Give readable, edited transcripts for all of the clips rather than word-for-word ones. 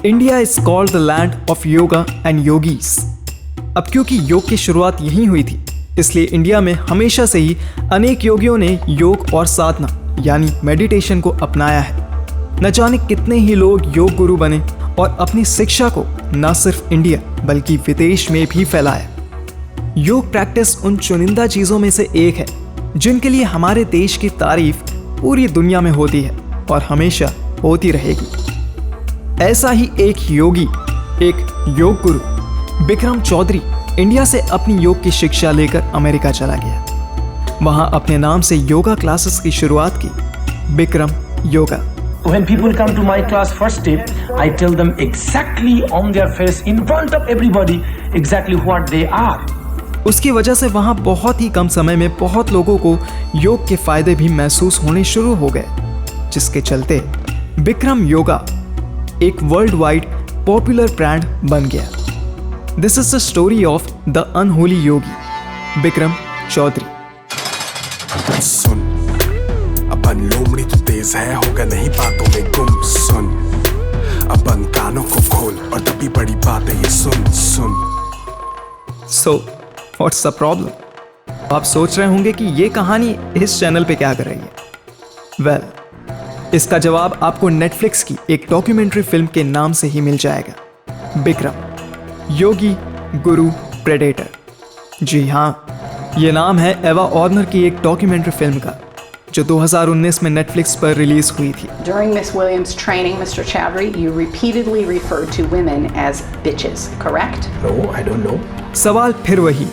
India is called the land of yoga and yogis. अब क्योंकि योग की शुरुआत यहीं हुई थी, इसलिए इंडिया में हमेशा से ही अनेक योगियों ने योग और साधना यानी मेडिटेशन को अपनाया है। न जाने कितने ही लोग योग गुरु बने और अपनी शिक्षा को न सिर्फ इंडिया बल्कि विदेश में भी फैलाया। योग प्रैक्टिस उन चुनिंदा चीजों में से एक है जिनके लिए हमारे देश की तारीफ पूरी दुनिया में होती है और हमेशा होती रहेगी। ऐसा ही एक योगी, एक योग गुरु बिक्रम चौधरी इंडिया से अपनी योग की शिक्षा लेकर अमेरिका चला गया। वहां अपने नाम से योगा क्लासेस की शुरुआत की, Bikram yoga. When people come to my class first day, I tell them exactly on their face in front of everybody exactly what they are. उसकी वजह से वहां बहुत ही कम समय में बहुत लोगों को योग के फायदे भी महसूस होने शुरू हो गए, जिसके चलते बिक्रम योगा एक वर्ल्ड वाइड पॉपुलर ब्रांड बन गया। This is the story of the unholy yogi Bikram Choudhury. सुन, अपन लोमड़ी तो तेज है, होगा नहीं बातों में गुम। सुन, अपन कानों को खोल और तभी बड़ी बात है ये सुन। So what's the problem? आप सोच रहे होंगे कि ये कहानी इस चैनल पे क्या कर रही है। वेल, इसका जवाब आपको नेटफ्लिक्स की एक डॉक्यूमेंट्री फिल्म के नाम से ही मिल जाएगा, बिक्रम योगी गुरु प्रेडेटर। जी हाँ, ये नाम है एवा ऑर्नर की एक डॉक्यूमेंट्री फिल्म का, जो 2019 में नेटफ्लिक्स पर रिलीज हुई थी। During Miss Williams' training, Mr. Chowdhury, you repeatedly referred to women as bitches, correct? No, I don't know. सवाल फिर वही,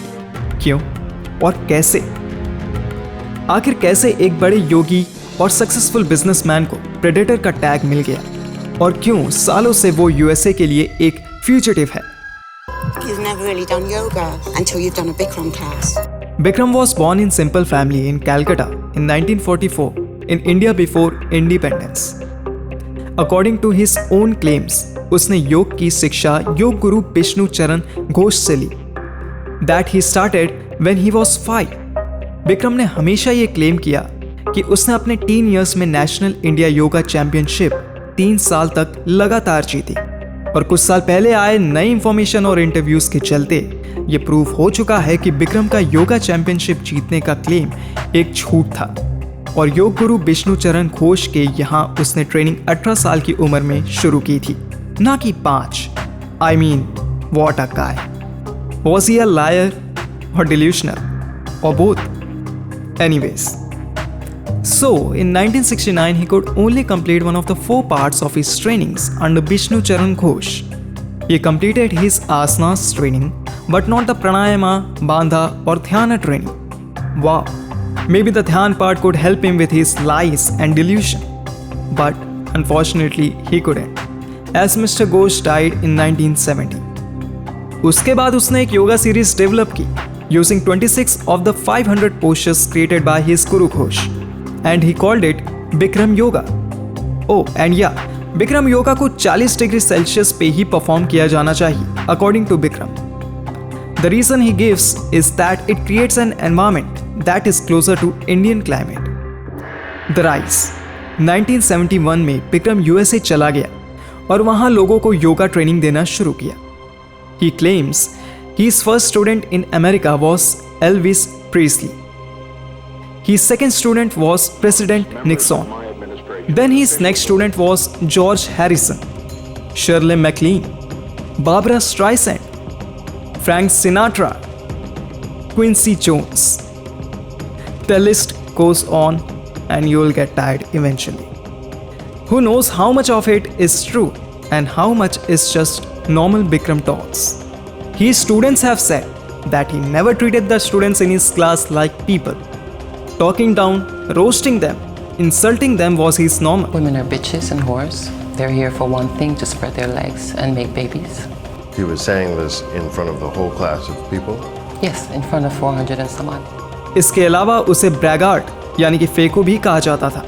क्यों और कैसे? आखिर कैसे एक बड़े योगी और सक्सेसफुल बिजनेसमैन को प्रेडेटर का टैग मिल गया, और क्यों सालों से वो यूएसए के लिए एक फ्यूजिटिव है? You've never really done yoga until you've done a Bikram class. Bikram was born in simple family in Calcutta in 1944 in India before independence. According to his own claims, उसने योग की शिक्षा योग गुरु विष्णु चरण घोष से ली। That he started when he was 5. Bikram ने हमेशा ये claim किया कि उसने अपने टीन ईयर्स में नेशनल इंडिया योगा चैंपियनशिप 3 साल तक लगातार जीती, और कुछ साल पहले आए नई इंफॉर्मेशन और इंटरव्यूज के चलते ये प्रूव हो चुका है कि बिक्रम का योगा चैंपियनशिप जीतने का क्लेम एक झूठ था, और योग गुरु विष्णु चरण घोष के यहाँ उसने ट्रेनिंग 18 साल की उम्र में शुरू की थी, ना कि 5। I mean, what a guy. Was he a liar or delusional or both? Anyways, so in 1969 he could only complete one of the 4 parts of his trainings under Vishnu Charan Ghosh. He completed his asanas training but not the pranayama, bandha or dhyana training. Wow, maybe the dhyan part could help him with his lies and delusion, but unfortunately he couldn't, as Mr. Ghosh died in 1970. उसके बाद उसने एक yoga series develop की using 26 of the 500 postures created by his Guru Ghosh, and he called it Bikram Yoga. Oh, and yeah, Bikram Yoga को 40 degree Celsius पे ही perform किया जाना चाहिए, according to Bikram. The reason he gives is that it creates an environment that is closer to Indian climate. The rise. 1971 में Bikram USA चला गया और वहाँ लोगों को योगा ट्रेनिंग देना शुरू किया। He claims his first student in America was Elvis Presley. His second student was President Nixon. Then his next student was George Harrison, Shirley MacLaine, Barbra Streisand, Frank Sinatra, Quincy Jones. The list goes on and you'll get tired eventually. Who knows how much of it is true and how much is just normal Bikram talks. His students have said that he never treated the students in his class like people. Talking down, roasting them, insulting them was his normal. Women are bitches and whores. They're here for one thing, to spread their legs and make babies. He was saying this in front of the whole class of people? Yes, in front of 400 and some odd. इसके अलावा उसे ब्रैगार्ट यानी कि phaco भी कहा जाता था,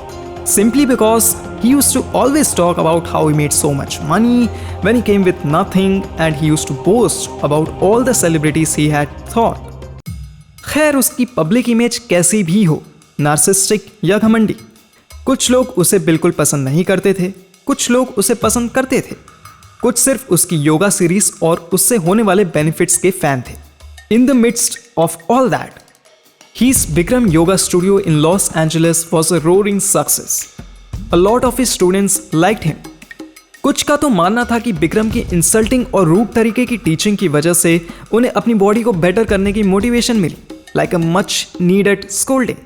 simply because he used to always talk about how he made so much money when he came with nothing, and he used to boast about all the celebrities he had thought. खैर, उसकी public image कैसी भी हो, narcissistic या घमंडी, कुछ लोग उसे बिल्कुल पसंद नहीं करते थे, कुछ लोग उसे पसंद करते थे। कुछ सिर्फ उसकी योगा सीरीज और उससे होने वाले बेनिफिट्स के फैन थे। In the midst of all that, his Bikram Yoga Studio in Los Angeles was a roaring success. A lot of his students liked him. कुछ का तो मानना था कि बिक्रम की इंसल्टिंग और रूड तरीके की टीचिंग की वजह से उन्हें अपनी बॉडी को बेटर करने की मोटिवेशन मिली, like a much needed scolding.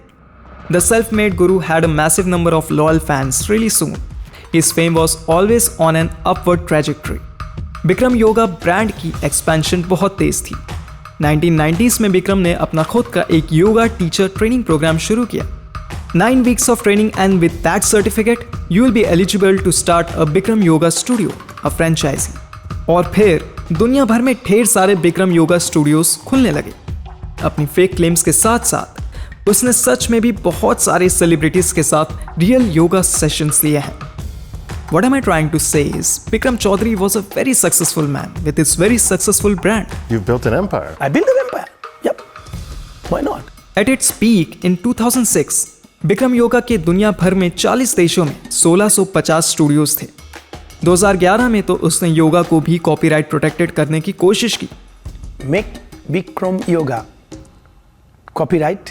The self-made guru had a massive number of loyal fans really soon. His fame was always on an upward trajectory. Bikram yoga brand की एक्सपेंशन बहुत तेज थी। 1990s में बिक्रम ने अपना खुद का एक योगा टीचर ट्रेनिंग प्रोग्राम शुरू किया। 9 weeks of training and with that certificate, you will be eligible to start a Bikram Yoga Studio, a franchisee. और फिर दुनिया भर में ढेर सारे बिक्रम योगा स्टूडियोज खुलने लगे। अपनी फेक क्लेम्स के साथ साथ उसने सच में भी बहुत सारे सेलिब्रिटीज के साथ रियल योगा सेशंस लिए हैं। What am I trying to say is, Bikram Chaudhary was a very successful man with his very successful brand. You've built an empire. I built an empire. Yep. Why not? At its peak in 2006, Bikram yoga के दुनिया भर में 40 देशों में 1650 studios थे। 2011 में तो उसने योगा को भी कॉपीराइट प्रोटेक्टेड करने की कोशिश की। Make Bikram Yoga. Copyright,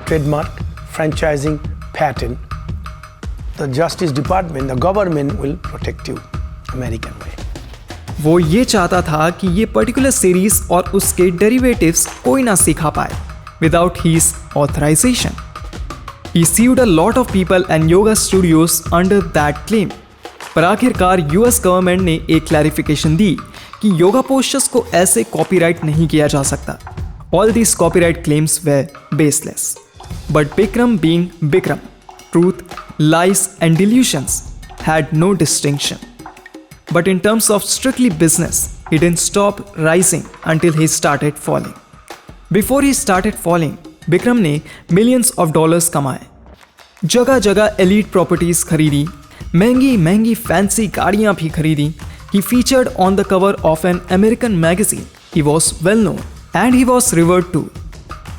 trademark, franchising, patent. The Justice Department, the government will protect you, American way. वो ये चाहता था कि ये पर्टिकुलर सीरीज और उसके डेरिवेटिव्स कोई ना सिखा पाए without his authorization. He sued a lot of people and yoga studios under that claim. पर आखिरकार यूएस गवर्नमेंट ने एक क्लैरिफिकेशन दी कि योगा पोस्चर्स को ऐसे कॉपीराइट नहीं किया जा सकता। All these copyright claims were baseless. But Bikram being Bikram, truth, lies and delusions had no distinction. But in terms of strictly business, he didn't stop rising until he started falling. Before he started falling, Bikram ने millions of dollars कमाए, जगह जगह elite properties खरीदी, महंगी महंगी fancy गाड़ियाँ भी खरीदी। He featured on the cover of an American magazine. He was well known and he was revered too.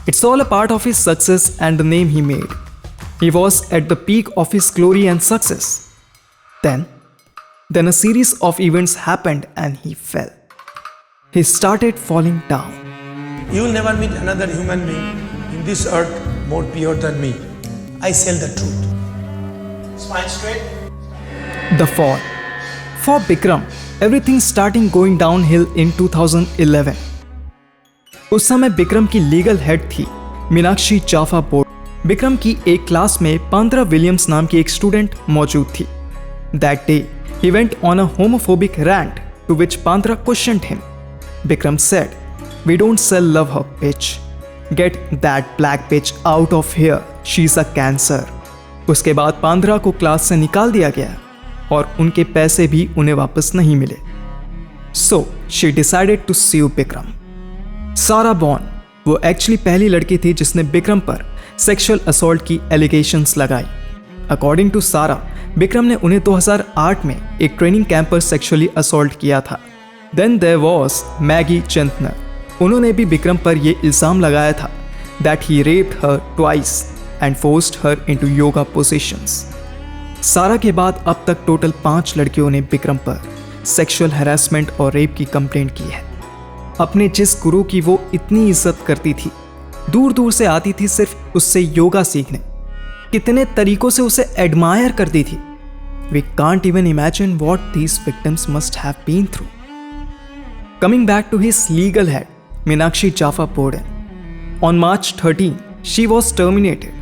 It's all a part of his success and the name he made. He was at the peak of his glory and success. Then a series of events happened and he fell. He started falling down. You will never meet another human being in this earth more pure than me. I tell the truth. Spine straight. The fall. For Bikram, everything starting going downhill in 2011. उस समय बिक्रम की legal head थी Meenakshi जाफा board. Bikram की एक class में पांद्रा Williams नाम की एक स्टूडेंट मौजूद थी। That day, he went on a homophobic rant to which Pandra questioned him. Bikram said, "We don't sell love her, bitch. Get that black bitch out of here. She's a cancer." उसके बाद पांद्रा को class से निकाल दिया गया और उनके पैसे भी उन्हें वापस नहीं मिले। So, she decided to sue Bikram. सारा बॉन वो एक्चुअली पहली लड़की थी जिसने बिक्रम पर सेक्सुअल असॉल्ट की एलिगेशंस लगाई। अकॉर्डिंग टू सारा, बिक्रम ने उन्हें 2008 में एक ट्रेनिंग कैंप पर सेक्सुअली असॉल्ट किया था। Then there was Maggie Chantner. उन्होंने भी बिक्रम पर यह इल्ज़ाम लगाया था that he raped her twice and forced her into yoga positions. Sarah के बाद अब तक टोटल 5 लड़कियों ने बिक्रम पर सेक्सुअल हैरेसमेंट और रेप की कंप्लेंट की है। अपने जिस गुरु की वो इतनी इज्जत करती थी, दूर दूर से आती थी सिर्फ उससे योगा सीखने, कितने तरीकों से उसे एडमायर करती थी। We can't even imagine what these victims must have been through. Coming back to his legal head, Meenakshi Jaffa Borden. On March 13, she was terminated,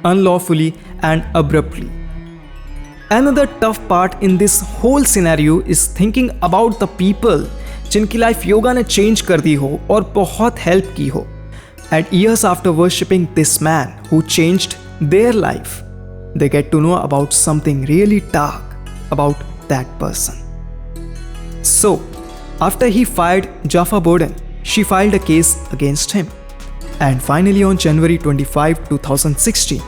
unlawfully and abruptly. Another tough part in this whole scenario is thinking about the people जिनकी life yoga ने change कर दी हो और बहुत help की हो. And years after worshipping this man who changed their life, they get to know about something really dark about that person. So, after he fired Jaffa Borden, she filed a case against him. And finally on January 25, 2016,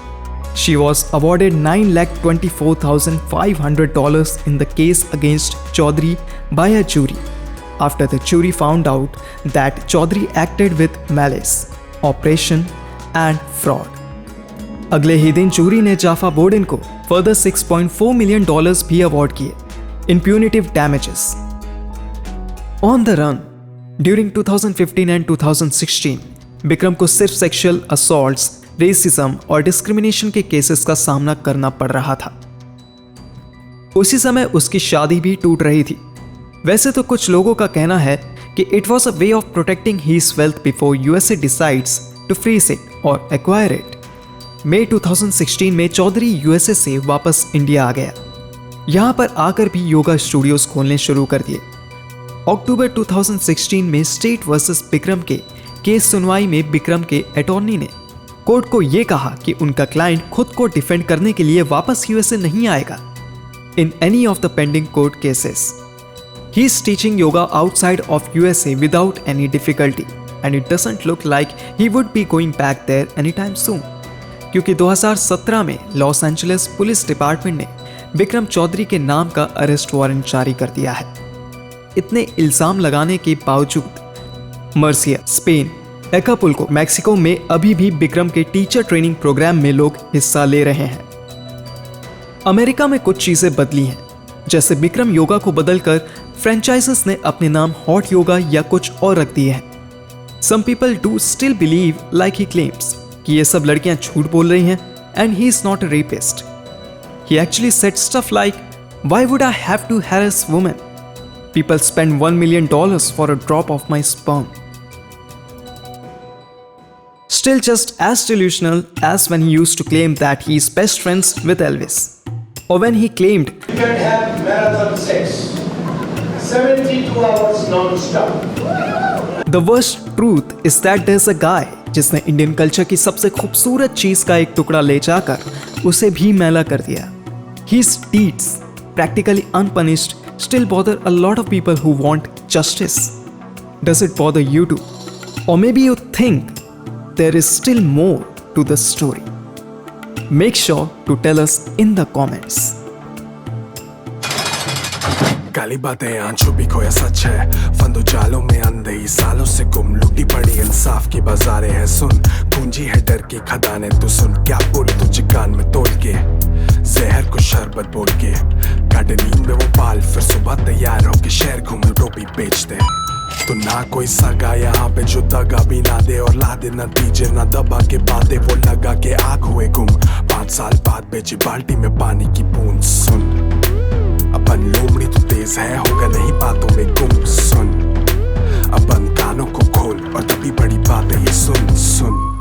she was awarded $9,24,500 in the case against Chaudhary by a jury, after the jury found out that Chaudhary acted with malice, oppression and fraud. अगले ही दिन jury ने Jafa Bowden को further $6.4 million भी award किए in punitive damages. On the run during 2015 and 2016 Vikram को सिर्फ sexual assaults, racism और discrimination के केसेस का सामना करना पड़ रहा था। उसी समय उसकी शादी भी टूट रही थी। वैसे तो कुछ लोगों का कहना है कि it was a way of protecting his wealth before USA decides to freeze it और एक्वायर इट। मई 2016 में चौधरी यूएसए से वापस इंडिया आ गया। यहाँ पर आकर भी योगा स्टूडियोज खोलने शुरू कर दिए। अक्टूबर 2016 में स्टेट वर्सेस विक्रम के केस सुनवाई में विक्रम के अटॉर्नी ने कोर्ट को यह कहा कि उनका क्लाइंट खुद को डिफेंड करने के लिए वापस यूएसए नहीं आएगा in any of the pending court cases. He is teaching yoga outside of USA without any difficulty and it doesn't look like he would be going back there any time soon, क्योंकि 2017 में Los Angeles police department ने विक्रम चौधरी के नाम का arrest warrant जारी कर दिया है। इतने इल्जाम लगाने के बावजूद मर्सिया, स्पेन, एकापुल्को, मैक्सिको में अभी भी विक्रम के टीचर ट्रेनिंग प्रोग्राम में लोग हिस्सा ले रहे हैं। अमेरिका में कुछ चीजें बदली हैं, जैसे विक्रम योगा को बदलकर फ्रेंचाइजेस ने अपने नाम हॉट योगा या कुछ और रख दिए हैं। Some people do still believe like he claims कि ये सब लड़कियां झूठ बोल रही हैं and he is not a rapist. He actually said stuff like why would I have to harass women? People spend $1 million for a drop of my sperm. Still just as delusional as when he used to claim that he is best friends with Elvis. Or when he claimed You can have marathon sex, 72 hours non-stop. the worst truth is that there's a guy जिसने Indian culture की सबसे खूबसूरत चीज का एक टुकड़ा ले जाकर उसे भी मैला कर दिया। His deeds, practically unpunished, still bother a lot of people who want justice. Does it bother you too? Or maybe you think there is still more to the story. Make sure to tell us in the comments. काली बातें आंचो भी खोया सच है, फंदो जालों में अंधे सालों से गुम, लुटी पड़ी इंसाफ की बाजारें हैं सुन, पूंजी है डर की खदानें तू सुन, क्या बोले तुझे कान में तोड़ के, जहर को शरबत बोल के, काटे नींद में वो पाल, फिर सुबह तैयार होके शहर घूमे टोपी बेचते। तो ना कोई सगा यहाँ पे जो दगा भी ना दे और ला दे नतीजे ना दबा के बातें, वो लगा के आग हुए गुम, 5 साल बाद बेची बाल्टी में पानी की बूंद। सुन अपन लोमड़ी तो तेज है, होगा नहीं बातों में गुम। सुन अपन कानों को खोल और तभी बड़ी बात है ये सुन सुन।